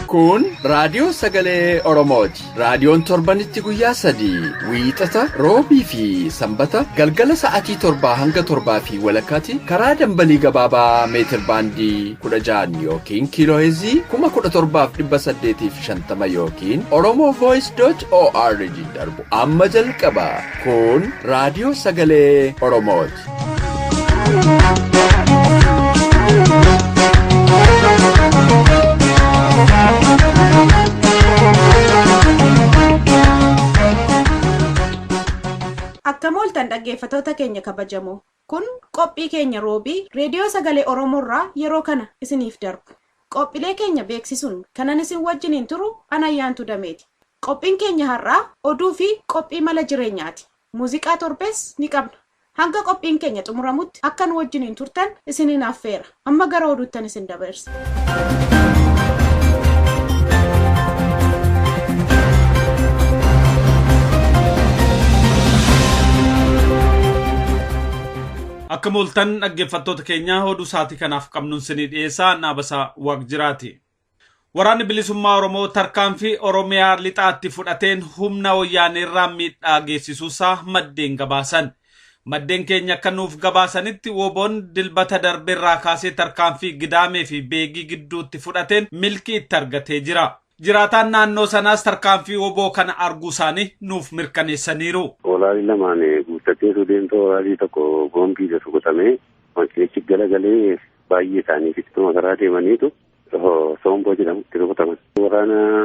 Kun raadiyoo sagalee Oromooti. Raadiyoon torbanitti guyyaa 3 Wiixata, Roobii fi Sambata galgala sa'aatii 7 hanga 7 fi walakkaatti karaa dambalii gabaabaa meetrebandii 16 yookiin kiiloherzii 17,850 yookiin oromovoice.org darbu amma jalqaba. Kun raadiyoo sagalee Oromooti. Akka mooltan dhaggeeffatoota keenya kabajamoo. Kun qophii keenya Roobii reediyoo sagalee Oromoorraa yeroo kana isiniif darbu. Qophiilee keenya beeksisuun kanan isin wajjiniin turu Anayyaantu Dameeti. Qophiin keenya har'aa oduu fi qophii mala jireenyaati. Muuziqaa torbees ni qabna. Hanga qophiin keenya xumuramutti akkan wajjiniin turtan isiniin affeera. Amma gara oduuttan isin dabarsa. Akka mooltan dhaggeeffattoota keenya oduu saatii kanaaf qabnuun isinii dhiyeessaa Naabasaa Waaqjiraati. Waraanni bilisummaa Oromoo tarkaanfii Oromiyaa lixaatti fudhateen humna wayyaaneerraa miidhaa geessisuusaa maddeen gabaasan. Maddeen keenya akka nuuf gabaasanitti woboon dilbata darbeerraa kaasee tarkaanfii gidaamee fi beegii gidduutti fudhateen milkii itti argatee jira. Jiraataan naannoo sanaas tarkaanfii woboo kana arguu isaanii nuuf mirkaneessaniiru. Olaalii lamaan guuttatee deemtoo olaalii tokko boombii rukutamee wanti galagalee baay'ee isaanii fixituma karaa deemaniitu Somboo jedhamutti rukutaman. Waraana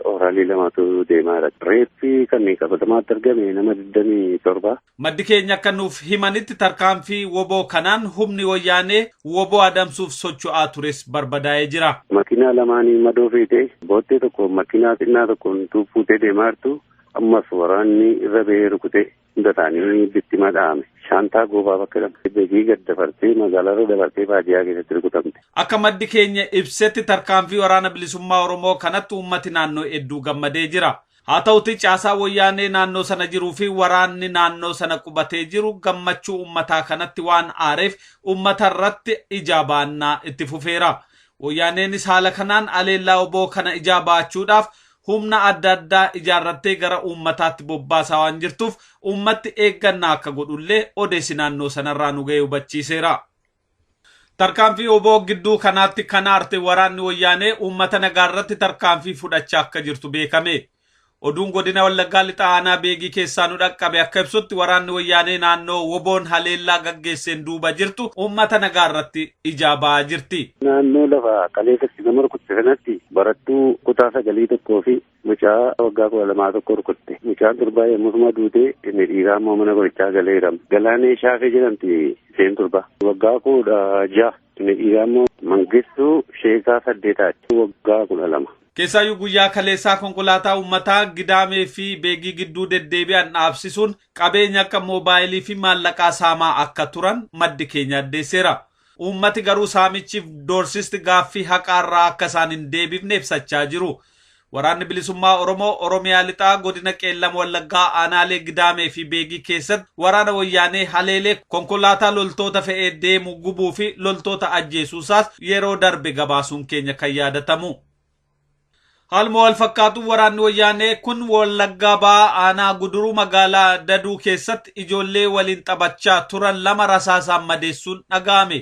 olaalii lamatu deemaa reeffi kanneen qabatamaatti argame nama 27. Maddi keenya akka nuuf himanitti tarkaanfii woboo kanaan humni wayyaanee woboo adamsuuf socho'aa tures barbadaa'ee jira. Makiinaa lamaanii madoo feetee boottee tokko makiinaa xinnaa tokkoon fuutee deemaa jirtu ammas waraanni irra ba'ee rukutee hunda isaanii bittima dha'ame. Shaantaa goobaa bakka dhabde beekii gad dabartee magaalarra dabartee baadiyyaa keessatti rukutamte. Akka maddi keenya ibsetti tarkaanfii waraana bilisummaa Oromoo kanatti uummati naannoo hedduu gammadee jira. Haa ta'uti caasaa wayyaanee naannoo sana jiruu fi waraanni naannoo sana qubatee jiru gammachuu uummataa kanatti waan aareef uummata irratti ijaa baannaa itti fufeera. Wayyaaneenis haala kanaan aleellaa woboo kana ijaa baachuudhaaf humna adda addaa ijaarrattee gara uummataatti bobbaasaa waan jirtuuf uummatti eeggannaa akka godhullee odeessi naannoo sanarraa nu ga'ee hubachiiseera. Tarkaanfii woboo gidduu kanaatti kan aarte waraanni wayyaanee uummata nagaarratti tarkaanfii fudhachaa akka jirtu beekame. Oduun godina Wallaggaa lixa aanaa beegii keessaa nu dhaqqabe akka ibsutti waraanni wayyaanee naannoo woboon haleellaa gaggeesseen duuba jirtu uummata nagaarratti ijaa ba'aa jirti. Naannoo lafa qaleessatti nama rukutte kanatti barattuu kutaa 9 fi mucaa waggaa 12 tokko rukutte. Mucaan durbaa yemmuu duutee inni dhiiraa immoo mana qorichaa galeera. Galaanee Shaafee jedhamti isheen durbaa. Waggaa 16 inni dhiiraa immoo Mangistuu Sheekaa 8 waggaa 12. Keessaayyuu guyyaa kaleessaa konkolaataa uummataa gidaamee fi beegii gidduu deddeebi'an dhaabsisuun qabeenya akka moobaayilii fi maallaqaa saamaa akka turan maddi keenya addeesseera. Uummati garuu saamichiif doorsisti gaaffii haqaarraa akka isaan hin deebifne ibsachaa jiru. Waraanni bilisummaa Oromoo Oromiyaa lixaa godina Qeellam Wallaggaa aanaalee gidaamee fi beegii keessatti waraana wayyaanee haleelee konkolaataa loltoota fe'ee deemu gubuu fi loltoota ajjeesuusaas yeroo darbe gabaasuun keenya kan yaadatamu. Haaluma wal fakkaatu waraanni wayyaanee kun Wallaggaa ba'aa aanaa guduruu magaalaa Daduu keessatti ijoollee waliin taphachaa turan 2 rasaasaan madeessuun dhaga'ame.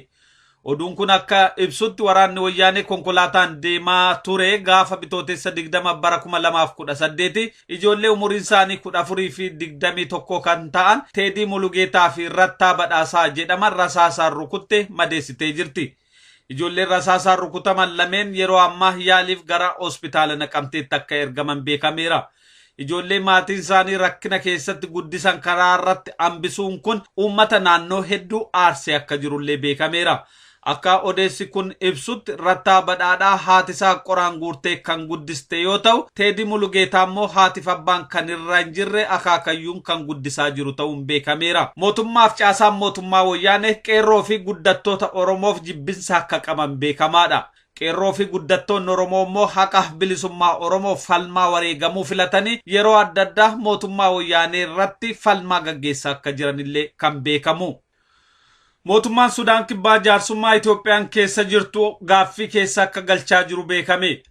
Oduun kun akka ibsutti waraanni wayyaanee konkolaataan deemaa ture gaafa bitootessa 20 bara 2018 ijoollee umuriin isaanii 14 fi 21 kan ta'an Teedii Mulugeetaa fi Rattaa Badhaasaa jedhaman rasaasaan rukutte madeessitee jirti. Ijoolleen rasaasaan rukutaman lameen yeroo ammaa yaaliif gara hospitaala Naqamteetti akka ergaman beekameera. Ijoollee maatiin isaanii rakkina keessatti guddisan karaa irratti hambisuun kun uummata naannoo hedduu aarsee akka jirullee beekameera. Akka odeessi kun ibsutti Rattaa Badhaadhaa haatisaa qoraan guurtee kan guddiste yoo ta'u, Teedii Mulugeetaa immoo haatiif abbaan kan irra hin jirre akaakayyuun kan guddisaa jiru ta'uun beekameera. Mootummaaf caasaan mootummaa wayyaanee qeerroo fi guddattoota Oromoof jibbinsa akka qaban beekamaadha. Qeerroo fi guddattoonni Oromoo immoo haqaaf bilisummaa Oromoof falmaa wareegamuu filatanii yeroo adda addaa mootummaa wayyaanee irratti falmaa gaggeessaa akka jiranillee kan beekamu. Mootummaan Sudaan kibbaa jaarsummaa Itoophiyaan keessa jirtu gaaffii keessa akka galchaa jiru beekame.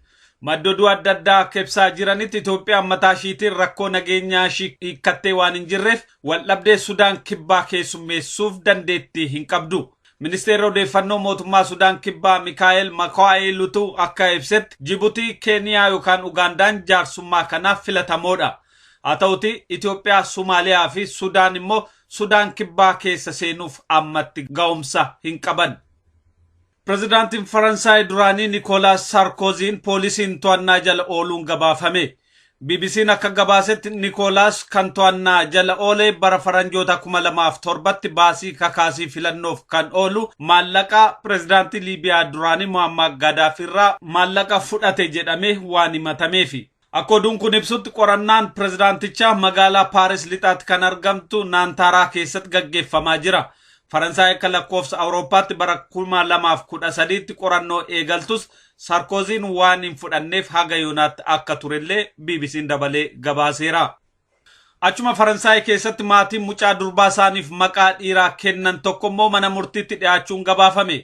Maddooduu adda addaa akka ibsaa jiranitti Itoophiyaan mataa ishiitiin rakkoo nageenyaa ishii hiikkattee waan hin jirreef waldhabdee Sudaan kibbaa keessummeessuuf dandeettii hin qabdu. Ministeerri odeeffannoo mootummaa Sudaan kibbaa Mikaa'el Makwaa'eelutu akka ibsetti Jibuutii, Keeniyaa yookaan Ugaandaan jaarsummaa kanaaf filatamoodha. Haa ta'uti Itoophiyaa, Somaaliyaa fi Sudaan immoo Sudaan kibbaa keessa seenuuf ammatti ga'umsa hin qaban. Pirezidaantiin Faransaay duraanii Nicolas Sarkoziin poolisiin to'annaa jala ooluun gabaafame. BBC'n akka gabaasetti Nicolas kan to'annaa jala oole bara faranjoota 2007tti baasii kakaasii filannoof kan oolu maallaqa pirezidaantii Liibiyaa duraanii Muammar Gaddaafii irraa maallaqa fudhate jedhamee waan himatameefi. Akka oduun kun ibsutti qorannaan pirezidaantichaa magaalaa Paaris lixaatti kan argamtu Naantaaraa keessatti gaggeeffamaa jira. Faransaay akka lakkoofsa Awurooppaatti bara 2013tti qorannoo eegaltus Sarkoziin waan hin fudhanneef haga yoonaatti akka turellee BBC'n dabalee gabaaseera. Achuma Faransaay keessatti maatiin mucaa durbaa isaaniif maqaa dhiiraa kennan tokko immoo mana murtiitti dhiyaachuun gabaafame.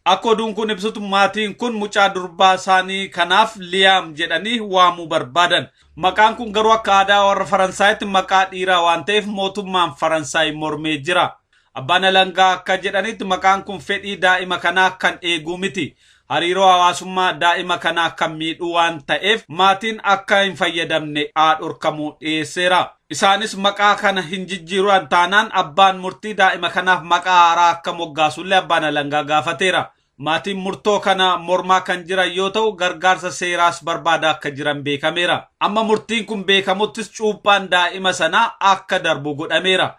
Akka oduun kun ibsutu maatiin kun mucaa durbaa isaanii kanaaf Liyaam jedhanii waamuu barbaadan. Maqaan kun garuu akka aadaa warra Faransaayitti maqaa dhiiraa waan ta'eef mootummaan Faransaay mormee jira. Abbaan alangaa akka jedhanitti maqaan kun fedhii daa'ima kanaa kan eeguu miti. Hariiroo hawaasummaa daa'ima kanaa kan miidhuu waan ta'eef maatiin akka hin fayyadamne dhorkamuu dhiyeesseera. Isaanis maqaa kana hin jijjiiruun taanaan abbaan murtii daa'ima kanaaf maqaa haaraa akka moggaasullee abbaan alangaa gaafateera. Maatiin murtoo kana mormaa kan jiran yoo ta'u gargaarsa seeraas barbaadaa akka jiran beekameera. Amma murtiin kun beekamuttis cuuphaan daa'ima sanaa akka darbu godhameera.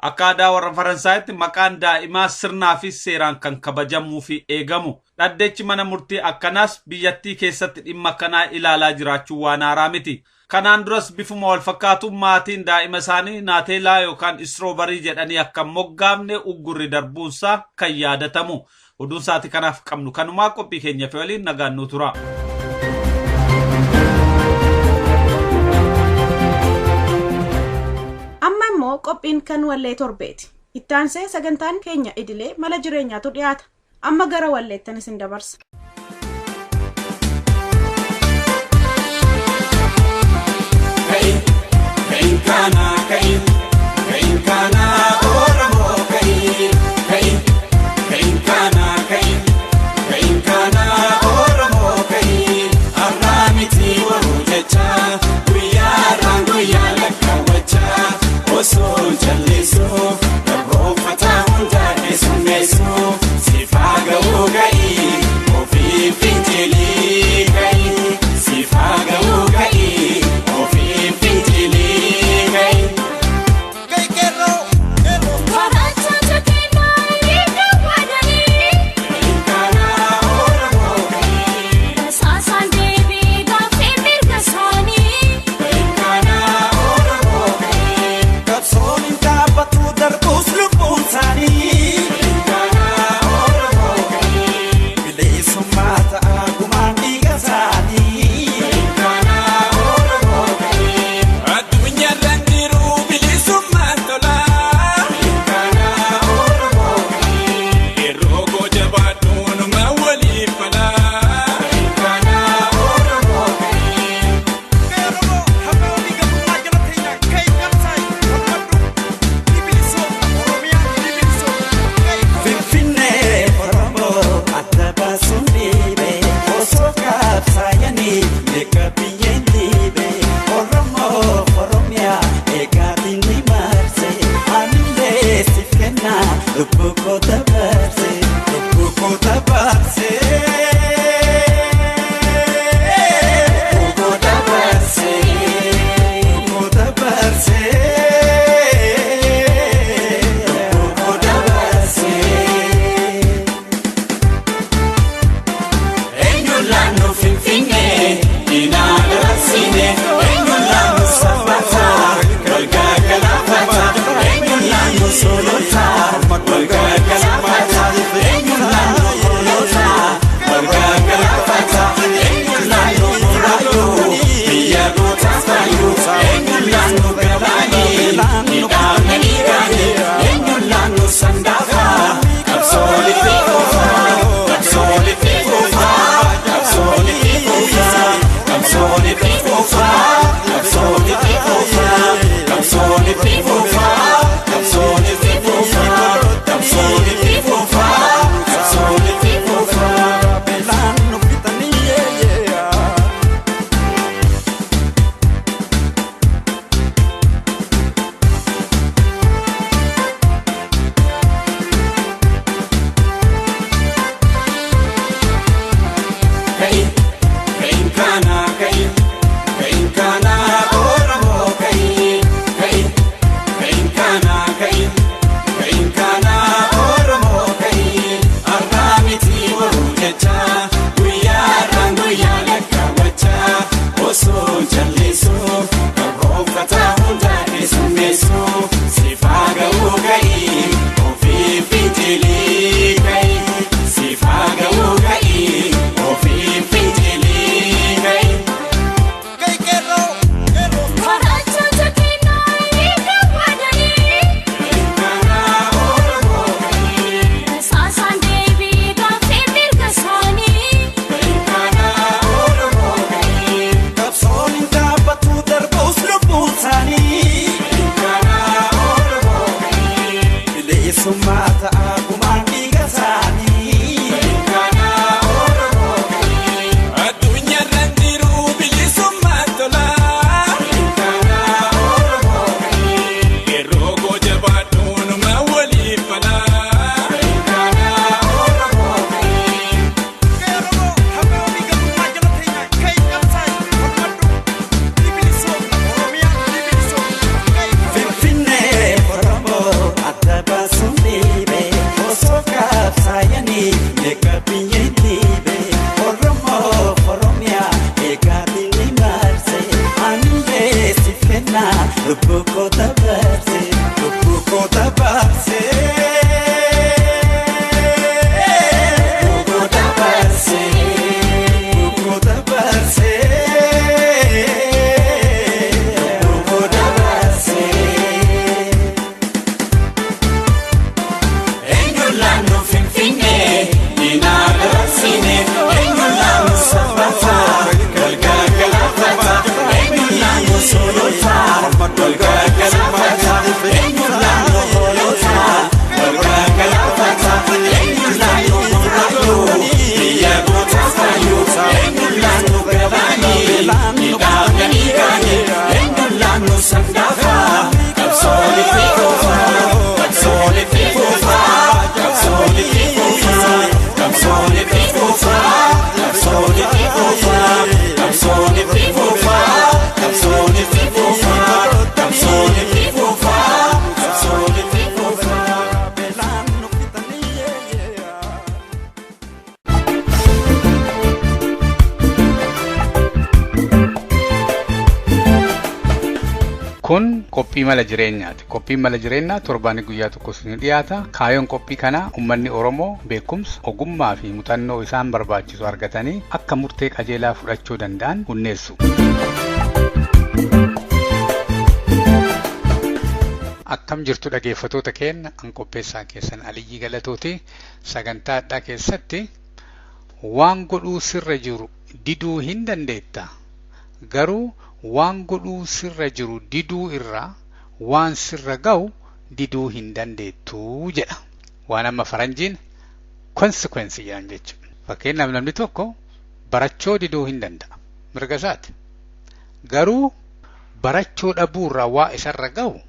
Akka aadaa warra Faransaayitti maqaan daa'imaa sirnaa fi seeraan kan kabajamuu fi eegamu. Dhaddeechi mana murtii akkanaas biyyattii keessatti dhimma akkanaa ilaalaa jiraachuu waan haaraa miti. Kanaan duras bifuma wal fakkaatu maatiin daa'ima isaanii Naatelaa yookaan Istiroobarii jedhanii akka moggaafne uggurri darbuunsaa kan yaadatamu. Oduun sa'aatii kanaaf qabnu kanumaa qophii keenya fi waliin nagaan nu tura. Amma immoo qophiin kan wallee torbeeti. Ittaansee sagantaan keenya idilee mala jireenyaatu dhiyaata. Amma gara walleettan isin dabarsa. Kun qophii mala jireenyaati. Qophiin mala jireenyaa torbaanii guyyaa tokko ni dhiyaata. Kaayyoon qophii kanaa uummanni Oromoo beekumsa, ogummaa fi muuxannoo isaan barbaachisu argatanii akka murtee qajeelaa fudhachuu danda'an hundeessu. Akkam jirtu dhaggeeffattoota keenya, an qopheessaa keessan Aliyyii Galatooti. Sagantaa addaa keessatti waan godhuu sirra jiru diduu hin dandeetta. Garuu waan godhuu sirra jiru diduu irraa waan sirra ga'u diduu hin dandeettu jedha. Waan amma faranjiin consequence jedhan jechuudha. Fakkeenyaaf namni tokko barachoo diduu hin danda'a. Mirga isaati. Garuu barachoo dhabuu irraa waa isarra ga'u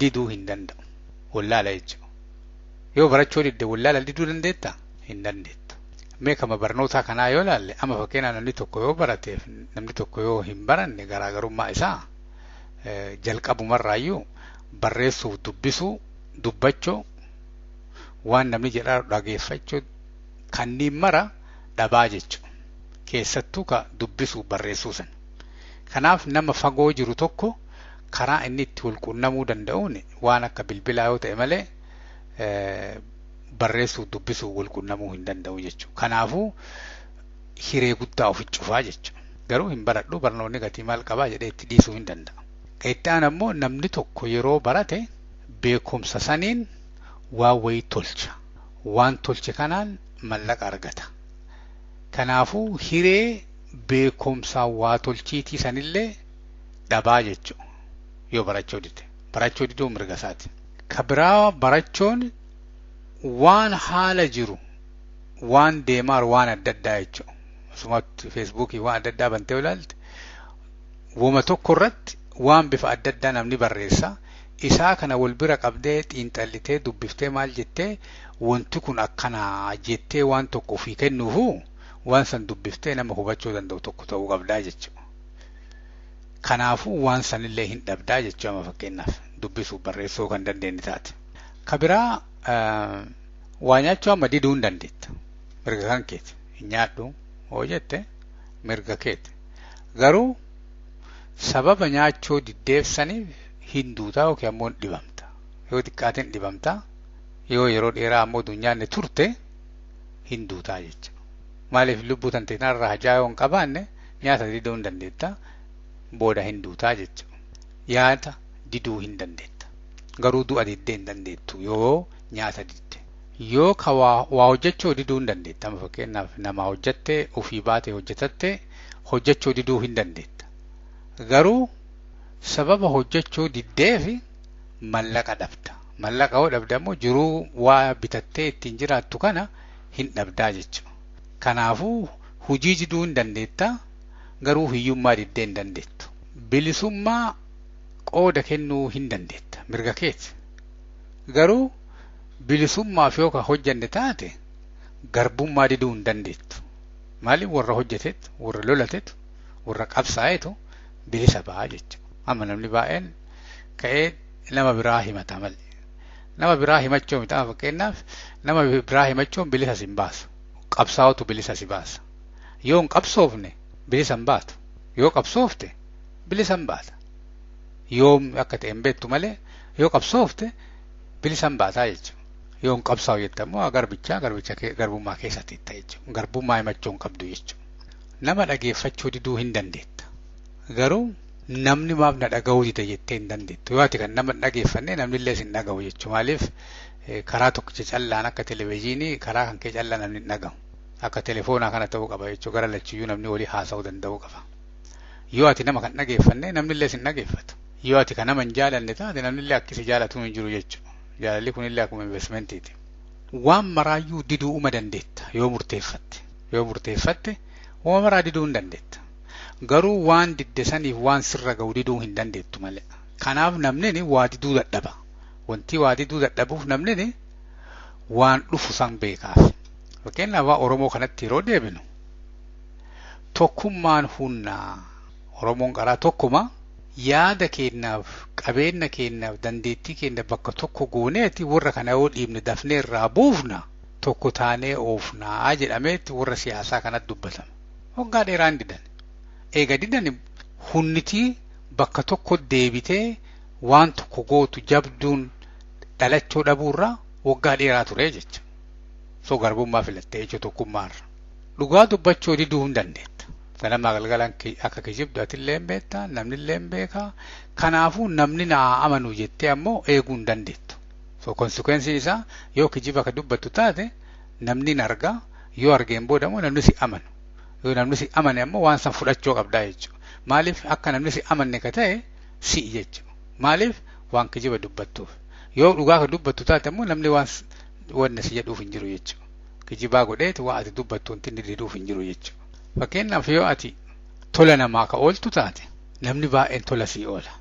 diduu hin danda'u. Wallaala jechuudha. Yoo barachoo didde wallaala diduu dandeetta? Hin dandeettu. Mee kama barnootaa kanaa yoo laalle amma fakkeenyaaf namni tokko yoo barateef namni tokko yoo hin baranne garaagarummaa isaa jalqabumarraayyuu barreessuuf dubbisuu dubbachuu waan namni jedhaa dhageeffachuu kanneen mara dhabaa jechuudha. Keessattuu ka dubbisuu barreessuu san. Kanaaf nama fagoo jiru tokko karaa inni itti walqunnamuu danda'uun waan akka bilbilaa yoo ta'e malee barreessuu dubbisuu walqunnamuu hin danda'u jechuudha. Kanaafuu hiree guddaa ofitti cufaa jechuudha. Garuu hin baradhu barnoonni gatii maal qabaa jedhee itti dhiisuu hin danda'a. Qeexxaan ammoo namni tokko yeroo barate beekumsa saniin waan wayii tolcha. Waan tolche kanaan mallaqa argata. Kanaafuu hiree beekumsaa waa tolchiitii sanillee dhabaa jechuudha. Yoo barachuu dide. Barachuu diduu mirga isaati. Ka biraa barachuun waan haala jiru waan deemaa waan adda addaa jechuudha. Asumatti feesbuukii waan adda addaa bantee ilaalte wama tokko irratti waan bifa adda addaa namni barreessa. Isaa kana wal bira qabdee xiinxallitee dubbiftee maal jettee wanti kun akkana jettee waan tokko ofii kennuufu waan san dubbiftee nama hubachuu danda'u tokko ta'uu qabdaa jechuudha. Kanaafuu waan sanillee hin dhabdaa jechuudha fakkeenyaaf dubbisuu barreessuu kan dandeenye taate. Ka biraa waa nyaachuu amma diduu hin dandeetta. Mirga kan keeti. Hin nyaadhu hoo jette mirga keeti. Garuu sababa nyaachuu diddeessaniif hin duutaa yookiin ammoo dhibamta. Yoo xiqqaatiin dhibamta. Yoo yeroo dheeraa ammoo dunyaanne turte hin duutaa jecha. Maaliif lubbuu tantee narraa hajaa yoo hin qabaanne nyaata diduu hin dandeetta. Booda hin duutaa jecha. Nyaata diduu hin dandeetta. Garuu du'a diddee hin dandeettu yoo nyaata didde. Yoo ka waa hojjechuu diduu hin dandeetta. Amma fakkeenyaaf nama hojjettee ofii baatee hojjetatte hojjechuu diduu hin dandeetta. Garuu sababa hojjechuu diddeef mallaqa dhabda. Mallaqa yoo dhabde ammoo jiruu waa bitattee ittiin jiraattu kana hin dhabdaa jechuudha. Kanaafuu hojii diduu hin dandeetta. Garuu hiyyummaa diddee hin dandeettu. Bilisummaa qooda kennuu hin dandeetta. Mirga keeti. Garuu bilisummaaf yoo ka hojjanne taate garbummaa diduu hin dandeettu. Maaliif warra hojjetetu, warra lolatetu, warra qabsaa'etu bilisa ba'a jechuudha. Amma namni baay'een ka'ee nama biraa himata malee. Nama biraa himachuu miti fakkeenyaaf nama biraa himachuun bilisa si hin baasu. Qabsaa'otu bilisa si baasa. Yoo hin qabsoofne bilisa hin baatu. Yoo qabsoofte bilisa hin baata. Yoo akka ta'e hin beektu malee yoo qabsoofte bilisa hin baataa jechuudha. Yoo hin qabsaa'u jette ammoo garbummaa keessatti itti jechuudha. Garbummaa himachuu hin qabdu jechuudha. Nama dhageeffachuu diduu hin dandeetta. Garuu namni maaf na dhaga'uu dida jettee hin dandeettu. Yoo ati kan nama dhageeffanne namni illee sin dhaga'u jechuudha. Maaliif karaa tokkicha callaan akka televezyiinii karaa kan kee callaan namni hin dhaga'u. Akka telefoonaa kana ta'uu qaba jechuudha. Gara lachiyyuu namni walii haasa'uu danda'uu qaba. Yoo ati nama kan dhageeffanne namni illee sin dhageeffatu. Yoo ati kan nama hin jaalanne taate namni illee akkasi jaalatu hin jiru jechuudha. Jaalalli kunillee akkuma investmentiiti. Waan maraayyuu diduu uma dandeetta yoo murteeffatte. Yoo murteeffatte waan maraa diduu hin dandeetta. Garuu waan didde saniif waan sirra ga'u diduu hin dandeettu malee. Kanaaf namni waa diduu dadhaba. Wanti waa diduu dadhabuuf namni waan dhufu san beekaaf. Fakkeenyaaf waa Oromoo kanatti yeroo deebinu tokkummaan humnaa. Oromoon karaa tokkuma yaada keenyaaf qabeenya keenyaaf dandeettii keenya bakka tokko gooneeti warra kana yoo dhiibne dafnee irraa buufna tokko taanee oofnaa jedhameetti warra siyaasaa kanatti dubbatama. Waggaa dheeraan didan. Eega didan hunnitii bakka tokko deebitee waan tokko gootu jabduun dhalachuu dhabuurraa waggaa dheeraa ture jecha. So garbummaa filattee jechuun tokkummaarra. Dhugaa dubbachuu diduu hin dandeetta. Ganama galgalaan akka kijibdu atillee hin beektaa, namni illee hin beekaa. Kanaafuu namni naa amanu jettee ammoo eeguu hin dandeettu. So konsekwensiin isaa yoo kijiba ka dubbattu taate namni hin argaa, yoo argeen booda ammoo namni si amanu. Yoo namni si amane ammoo waan san fudhachuu qabdaa jechuudha. Maaliif akka namni si amanne ka ta'e si jechuudha. Maaliif waan kijiba dubbattuuf. Yoo dhugaa ka dubbattu taate ammoo namni waan si jedhuuf hin jiru jechuudha. Kijibaa godheeti waa ati dubbattu wanti inni diduuf hin jiru jechuudha. Fakkeenyaaf yoo ati tola namaa ka ooltu taate namni baay'een tola sii oola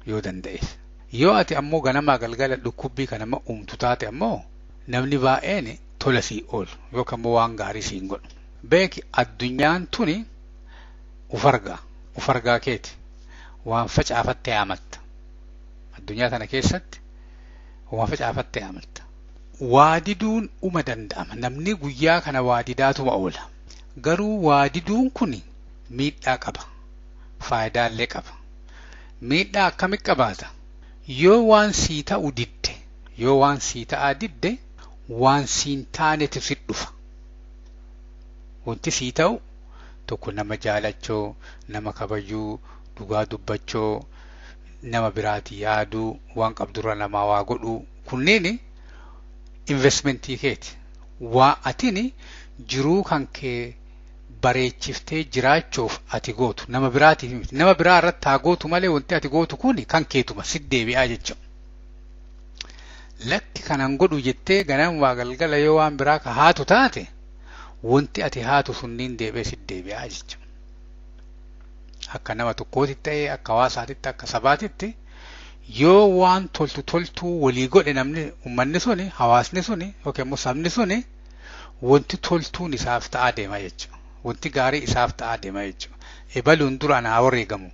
yoo danda'eef. Yoo ati ammoo ganamaa galgala dhukkubbii kana nama uumtu taate ammoo namni baay'een tola sii oolu yookaan ammoo waan gaarii sii hin godhu. Beeki addunyaan tuni ufargaa keeti waan facaafattee haamatta. Addunyaa tana keessatti waan facaafattee haamatta. Waadiduun uma danda'ama. Namni guyyaa kana waadidaatuma oola. Garuu waadiduun kun miidhaa qaba. Faayidaallee qaba. Miidhaa akkamitti qabaata? Yoo waan sii ta'u didde, yoo waan sii ta'aa didde, waan siin taanetu si dhufa. Wanti sii ta'u tokko nama jaalachoo, nama kabajuu, dhugaa dubbachoo, nama biraatii yaaduu, waan qabdurra namaa waa godhuu. Kunneen investmentii keeti. Waa atini jiruu kan kee bareechiftee jiraachuuf ati gootu nama biraatiif miti. Nama biraa irratti haa gootu malee wanti ati gootu kun kan keetuma si deebi'aa jechuudha. Lakki kanan godhu jettee ganama galgala yoo waan biraa ka haatu taate wanti ati haatu sunniin deebi'ee si deebi'aa jechuudha. Akka nama tokkootti ta'ee akka hawaasaatitti akka sabaatitti yoo waan toltuu walii godhe namni uummanni suni hawaasni suni yookiin immoo sabni suni wanti toltuun isaaf ta'aa deema jechuudha. Wanti gaarii isaaf ta'aa deema jechuudha. Ebaluun duraan haa wareegamu.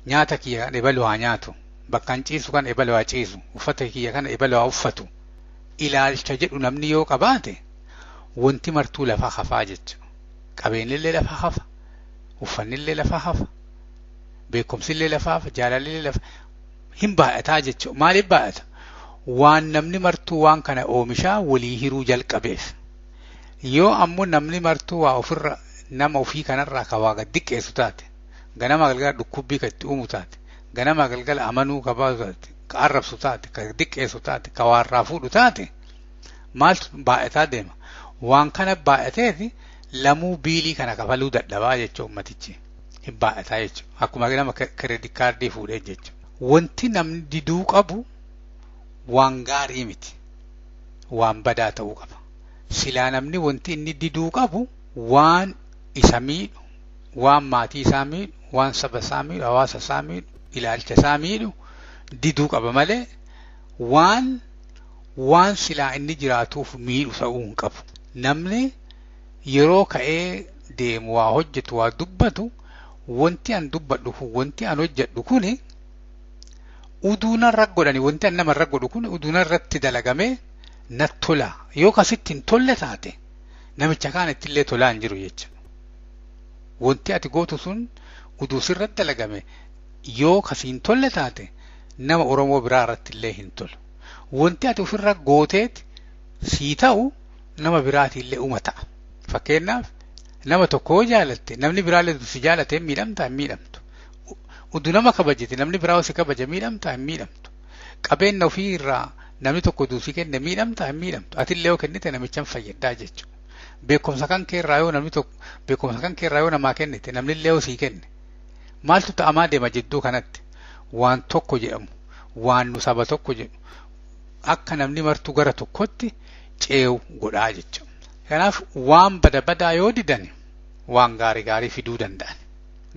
Nyaata kiyya kan ebaluu haa nyaatu. Bakkaan ciisu kan ebaluu haa ciisu. Uffata kiyya kan ebaluu haa uffatu. Ilaalcha jedhu namni yoo qabaate wanti martuu lafa hafaa jechuudha. Qabeenyillee lafa hafa. Uffannillee lafa hafa. Beekumsillee lafa hafa. Jaalallee lafa hin baay'ataa jechuudha. Maaliif baay'ata? Waan namni martuu waan kana oomishaa walii hiruu jalqabeef. Yoo ammoo namni martuu waa ofirra nama ofii kanarraa ka waa gaddiqqeessu taate, ganama galgala dhukkubbii ka itti uumu taate, ganama galgala amanuu ka baatu taate, ka arrabsu taate, ka diqqeessu taate, ka waarraa fuudhu taate, maaltu baay'ataa deema? Waan kana baay'ateeti lamuu biilii kana kafaluu dadhabaa jechuudha ummatichi. Hin baay'ataa jechuudha. Akkuma nama kireedit kaardii fuudhee jechuudha. Wanti namni diduu qabu waan gaarii miti. Waan badaa ta'uu qaba. Silaa namni wanti inni diduu qabu waan isa miidhu, waan maatii isaa miidhu, waan saba isaa miidhu, hawaasa isaa miidhu, ilaalcha isaa miidhu diduu qaba malee waan silaa inni jiraatuuf miidhu ta'uu hin qabu. Namni yeroo ka'ee deemu waa hojjetu waa dubbatu wanti an dubbadhu kun wanti an hojjedhu kuni uduunarra godhani wanti an namarra godhu kun uduunarratti dalagamee na tola yoo kasitti hin tolle taate namicha kaan ittillee tolaa hin jiru jechuudha. Wanti ati gootu sun uduu sirratti dalagame yoo kasiin tolle taate nama Oromoo biraa irratti illee hin tolu. Wanti ati ofirra gooteeti sii ta'u nama biraatillee uma ta'a. Fakkeenyaaf nama tokko jaalatte namni biraallee si jaalatee miidhamtaa hin miidhamtu. Uduu nama kabajete namni biraa si kabaja miidhamtaa hin miidhamtu. Qabeenya ofii irraa namni tokko duusii kenne miidhamtaa hin miidhamtu. Atillee yoo kennite namichaan fayyaddaa jechuudha. Beekumsa kan keerraa yoo namni tokko beekumsa kan keerraa yoo namaa kennite namni illee yoo sii kenne maaltu ta'amaa deema jidduu kanatti waan tokko jedhamu waan nu saba tokko jedhu akka namni martuu gara tokkotti ceewu godhaa jechuudha. Kanaaf waan badaa yoo didan waan gaarii fiduu danda'an.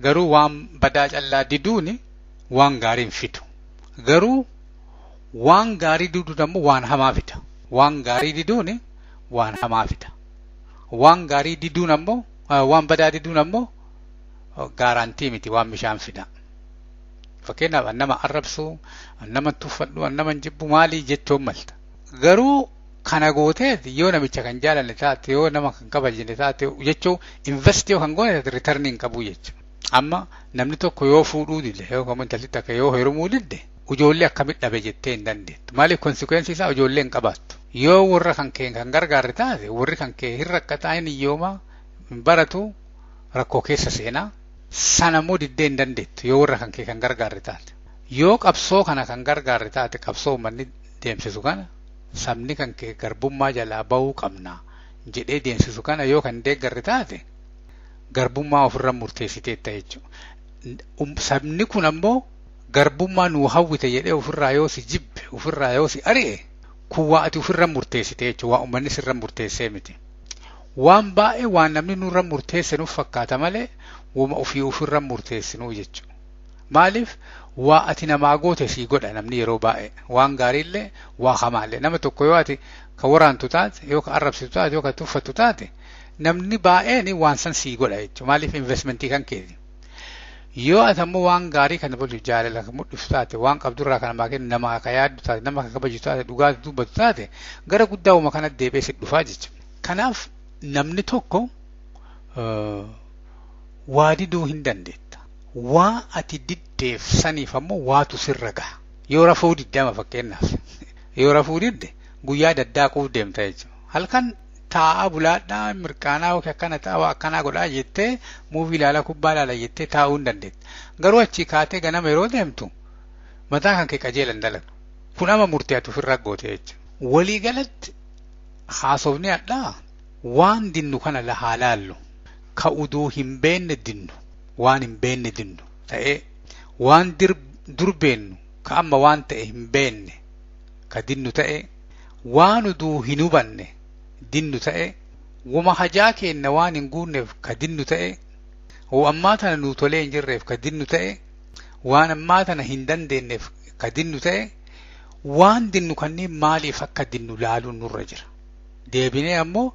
Garuu waan badaa callaa diduuni waan gaarii hin fidu. Garuu waan gaarii diduun ammoo waan hamaa fida. Waan gaarii diduuni waan hamaa fida. Waan gaarii diduun ammoo waan badaa diduun ammoo gaarantii miti waan bishaan fida. Fakkeenyaaf nama arrabsuu, nama tuffadhu, nama jibbu maalii jechuun malta. Garuu kana gooteeti yoo namicha kan jaalanne taate yoo nama kan kabajne taate jechuun investi yoo kan goone taate ritarnii hin qabu jechuudha. Amma namni tokko yoo fuudhuu dide yoo intalli takka yoo heerumuu didde ijoollee akkamit dhabe jettee hin dandeettu. Maaliif konsekwensi isaa ijoollee hin qabaattu. Yoo warra kan kee kan gargaarre taate warri kan kee hin rakkataa hin hiyyooma hin baratu rakkoo keessa seenaa sanammoo diddee hin dandeettu yoo warra kan kee kan gargaarre taate. Yoo qabsoo kana kan gargaarre taate qabsoo uummanni deemsisu kana sabni kan kee garbummaa jalaa bahuu qabna jedhee deemsisu kana yoo kan deeggarre taate garbummaa ofirra murteessiteetta jechuudha. Sabni kun ammoo garbummaa nuu hawwite jedhee ofirraa yoo si jibbe ofirraa yoo si ari'e kun waa ati ofirra murteessite jechuudha. Waa uummanni sirra murteessee miti. Waan baay'ee waan namni nurra murteesse nuuf fakkaata malee wama ofirra murteessinuu jechuudha. Maaliif waa ati namaa goote sii godha namni yeroo baay'ee waan gaariillee waa hamaallee nama tokko yoo ati ka waraantu taate yoo ka arrabsitu taate yoo ka tuffattu taate namni baay'een waan san sii godha jechuudha. Maaliif investmentii kan keeti. Yoo ati ammoo waan gaarii kana bolu jaalala kan mul'isu taate waan qabdurraa kana maa kennu namaa ka yaaddu taate nama ka kabaju taate dhugaatti dubbatu taate gara guddaa uuma kana deebee si dhufaa jechuudha. Kanaaf namni tokko waa diduu hin dandeetta. Waa ati diddeef saniif ammoo waatu sirra gaha. Yoo rafuu diddama fakkeenyaaf yoo rafuu didde guyyaa daddaaquuf deemta jechuudha. Halkan taa'aa bulaadhaa mirqaanaa yookiin akkana taa'aa akkanaa godhaa jettee muuvii ilaala kubbaa ilaala jettee taa'uu hin dandeetta. Garuu achii kaatee ganama yeroo deemtu mataa kan kee qajeelan dalagu. Kun ama murtee ati ofirraa goote jechuudha. Waliigalatti haasofni hadhaa waan dinnu kana haa laallu. Ka uduu hin beenne dinnu waan hin beenne dinnu ta'ee waan dur beennu ka amma waan ta'e hin beenne ka dinnu ta'e waan uduu hin hubanne dinnu ta'e wama hajaa kenna waan hin guunneef ka dinnu ta'e ammaa tana nuu tolee hin jirreef ka dinnu ta'e waan ammaa tana hin dandeenyeef ka dinnu ta'e waan dinnu kanneen maaliif akka dinnu laaluun nurra jira. Deebinee ammoo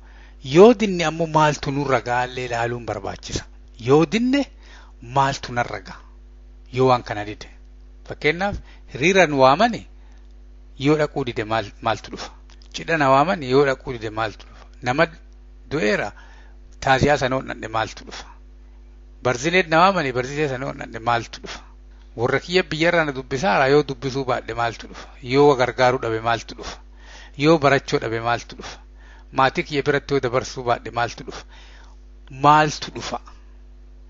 yoo dinne ammoo maaltu nurra gaallee laaluun barbaachisa. Yoo dinne maaltu narra gaa yoo waan kana dide. Fakkeenyaaf hiriira nu waamani yoo dhaquu dide maaltu dhufa. Cidha na waamani yoo dhaquu dide maaltu dhufa. Nama du'eera taaziyaa sana hodhanne maaltu dhufa. Barzileet na waamani barzilee sana hodhanne maaltu dhufa. Warra kiyya biyyarraa na dubbisaara yoo dubbisuu baadhe maaltu dhufa. Yoo gargaaruu dhabe maaltu dhufa. Yoo barachuu dhabe maaltu dhufa. Maatii kiyya biratti yoo dabarsuu baadhe maaltu dhufa. Maaltu dhufa.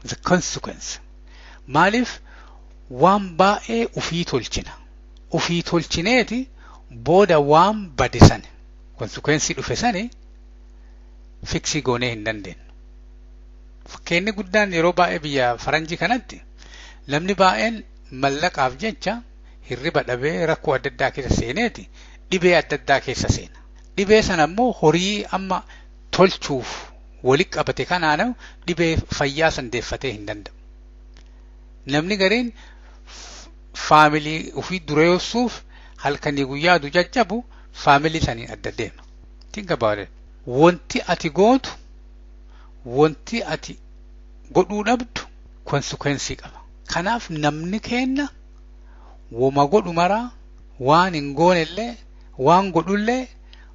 The consequence. Maaliif waan baay'ee ufii tolchina. Ufii tolchineeti booda waan bade sani. Consequence dhufe sani fiksii goonee hin dandeenyu. Fakkeenyi guddaan yeroo baay'ee biyya faranjii kanatti namni baay'een mallaqaaf jecha hirriba dhabee rakkoo adda addaa keessa seeneeti dhibee adda addaa keessa seena. Dhibee sana ammoo horii amma tolchuuf walitti qabate kanaan dhibee fayyaa sandeeffatee hin danda'u. Namni gariin faamilii ofii dureessuuf halkanii guyyaa du jajjabu faamilii sanii adda deema. Think about it. Wanti ati gootu wanti ati godhuu dhabdu konsekwensi qaba. Kanaaf namni kenna wama godhu maraa waan hin goonellee waan godhullee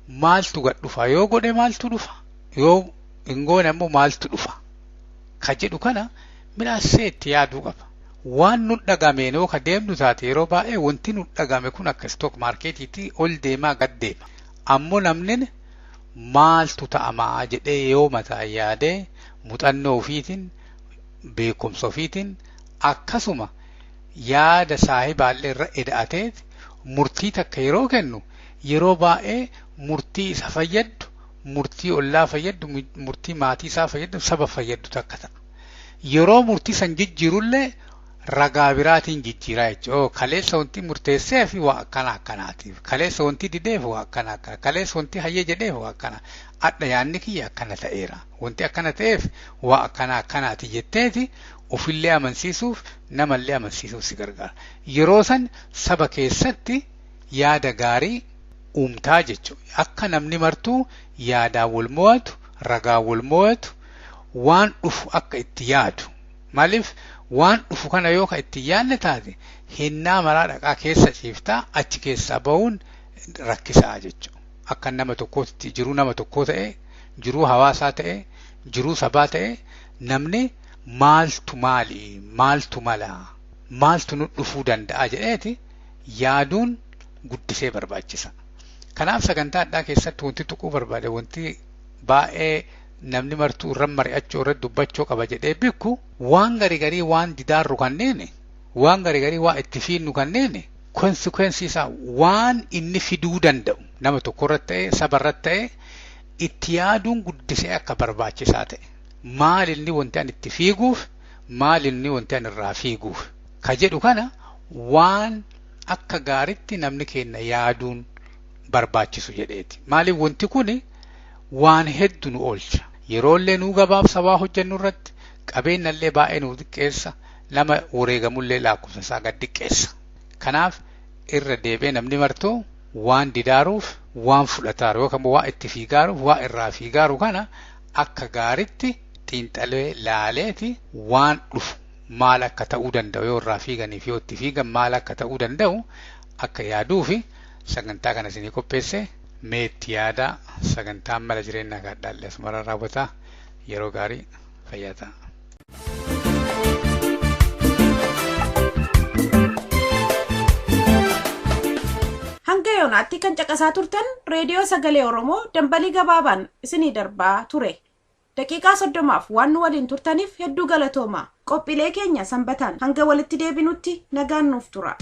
maaltu gad dhufa. Yoo godhe maaltu dhufa. Yoo hin goone ammoo maaltu dhufa. Ka jedhu kana midhaasee itti yaaduu qaba. Waan nu dhagameen yoo ka deemnu taate yeroo baay'ee wanti nu dhagame kun akka stock marketiitti ol deemaa gad deema. Ammoo namni maaltu ta'amaa jedhee yoo mataa yaadee muuxannoo ofiitiin beekumsa ofiitiin akkasuma yaada saahibaallee irra eda'atee murtii takka yeroo kennu yeroo baay'ee murtii isa fayyaddu murtii ollaa fayyaddu murtii maatii isaa fayyaddu saba fayyaddu takka ta'a. Yeroo murtii san jijjiirullee ragaa biraatiin jijjiiraa jechuudha. Kaleessa wanti murteessee fi waa akkana akkanaatiif. Kaleessa wanti dideef waa akkana akkana. Kaleessa wanti hayyee jedheef waa akkana. Adda yaadni kiyya akkana ta'eera. Wanti akkana ta'eef waa akkana akkanaati jetteeti ofillee amansiisuuf namallee amansiisuuf si gargaara. Yeroo san saba keessatti yaada gaarii uumtaa jechuudha. Akka namni martuu yaadaa wal mo'atu, ragaa wal mo'atu, waan dhufu akka itti yaadu. Maaliif waan dhufu kana yoo ka itti yaadne taate hinnaa maraa dhaqaa keessa ciiftaa achi keessaa bahuun rakkisaa jechuudha. Akka nama tokkootti jiruu nama tokkoo ta'e, jiruu hawaasaa ta'e, jiruu sabaa ta'e namni maaltu maali, maaltu mala, maaltu nu dhufuu danda'a jedheeti yaaduun guddisee barbaachisa. Kanaaf sagantaa addaa keessatti wanti tuquu barbaade wanti baay'ee namni martuu irra mari'achuu irra dubbachuu qaba jedhee beeku waan garii waan didaarru kanneen waan garii waa itti fiinnu kanneen konsekwensi isaa waan inni fiduu danda'u nama tokko irratti ta'e saba irratti ta'e itti yaaduun guddisee akka barbaachisaa ta'e maal inni wanti ani itti fiiguuf maal inni wanti ani irraa fiiguuf ka jedhu kana waan akka gaaritti namni keenya yaaduun barbaachisu jedheeti. Maaliif wanti kun waan hedduu nu oolcha. Yeroollee nuu gabaabsaa hojjennu irratti qabeenyallee baay'ee nu xiqqeessa nama wareegamullee lakkoofsa isaa gad xiqqeessa. Kanaaf irra deebi'ee namni martuu waan didaaruuf waan fudhataaru yookaan waa itti fiigaaruuf waa irraa fiigaaru kana akka gaaritti xiinxalee laaleeti waan dhufu maal akka ta'uu danda'u yoo irraa fiiganiif yoo itti fiigan maal akka ta'uu danda'u akka yaaduufi sagantaa kana isinii qopheesse meetti yaada sagantaa mala jireenyaa gaadhaallee asumara raawwataa yeroo gaarii fayyaa ta'a. Hanga yoonaatti kan caqasaa turtan reediyoo sagalee Oromoo dambalii gabaabaan isinii darbaa ture. Daqiiqaa 30 waan nu waliin turtaniif hedduu galatooma. Qophiilee keenya sanbataan hanga walitti deebinutti nagaan nuuf tura.